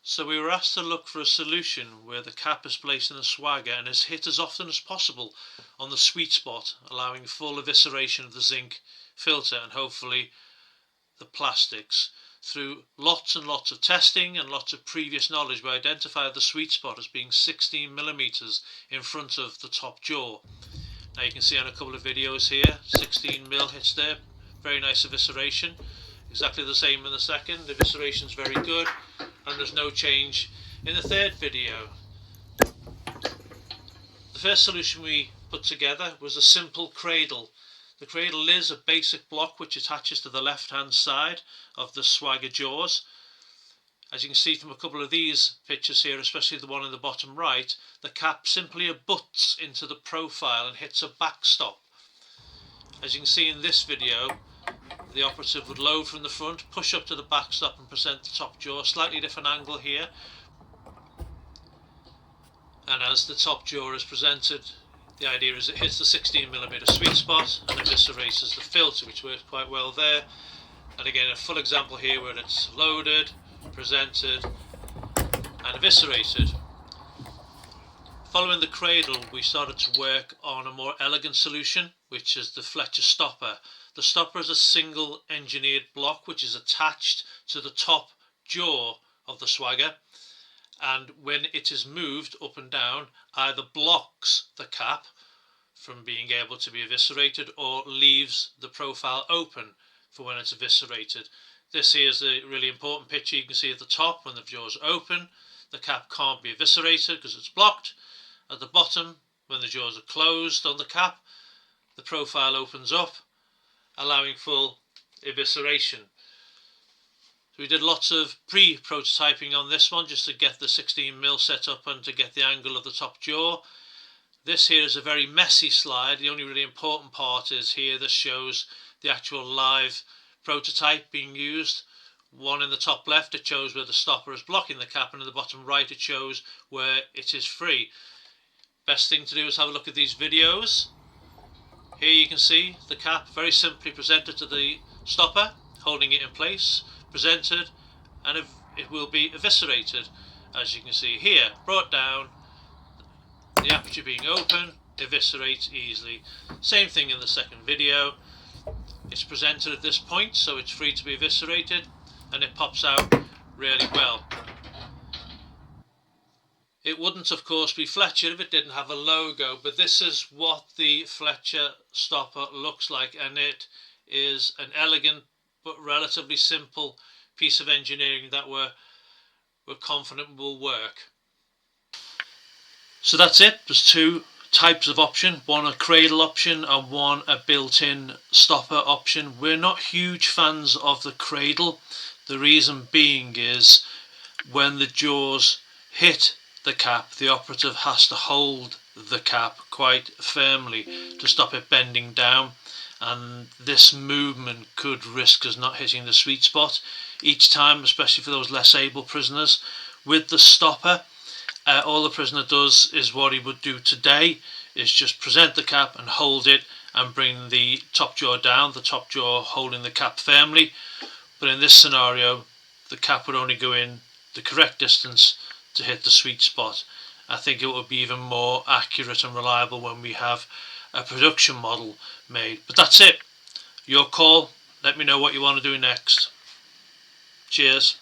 So we were asked to look for a solution where the cap is placed in the swagger and is hit as often as possible on the sweet spot, allowing full evisceration of the zinc filter and hopefully the plastics. Through lots and lots of testing and lots of previous knowledge, we identified the sweet spot as being 16mm in front of the top jaw. Now you can see on a couple of videos here, 16mm hits there, very nice evisceration. Exactly the same in the second, the evisceration is very good, and there's no change in the third video. The first solution we put together was a simple cradle. The cradle is a basic block which attaches to the left hand side of the swagger jaws. As you can see from a couple of these pictures here, especially the one in the bottom right, the cap simply abuts into the profile and hits a backstop. As you can see in this video, the operative would load from the front, push up to the backstop and present the top jaw. Slightly different angle here. And as the top jaw is presented, the idea is it hits the 16mm sweet spot and eviscerates the filter, which works quite well there. And again, a full example here where it's loaded, presented and eviscerated. Following the cradle, we started to work on a more elegant solution, which is the Fletcher stopper. The stopper is a single engineered block which is attached to the top jaw of the swagger, and when it is moved up and down, either blocks the cap from being able to be eviscerated or leaves the profile open for when it's eviscerated. This here is a really important picture. You can see at the top, when the jaw is open, the cap can't be eviscerated because it's blocked. At the bottom, when the jaws are closed on the cap, the profile opens up, allowing full evisceration. So we did lots of pre-prototyping on this one just to get the 16mm set up and to get the angle of the top jaw. This here is a very messy slide. The only really important part is here. This shows the actual live prototype being used. One in the top left, it shows where the stopper is blocking the cap, and in the bottom right it shows where it is free. Best thing to do is have a look at these videos. Here you can see the cap very simply presented to the stopper, holding it in place, presented, and it will be eviscerated. As you can see here, brought down, the aperture being open, eviscerates easily. Same thing in the second video. It's presented at this point, so it's free to be eviscerated, and it pops out really well. It wouldn't, of course, be Fletcher if it didn't have a logo, but this is what the Fletcher stopper looks like, and it is an elegant but relatively simple piece of engineering that we're confident will work. So that's it. There's two types of option, one a cradle option and one a built-in stopper option. We're not huge fans of the cradle. The reason being is when the jaws hit the cap, the operative has to hold the cap quite firmly to stop it bending down, and this movement could risk us not hitting the sweet spot each time, especially for those less able prisoners. With the stopper, all the prisoner does is what he would do today, is just present the cap and hold it and bring the top jaw down, the top jaw holding the cap firmly. But in this scenario, the cap would only go in the correct distance to hit the sweet spot. I think it will be even more accurate and reliable when we have a production model made. But that's it. Your call. Let me know what you want to do next. Cheers.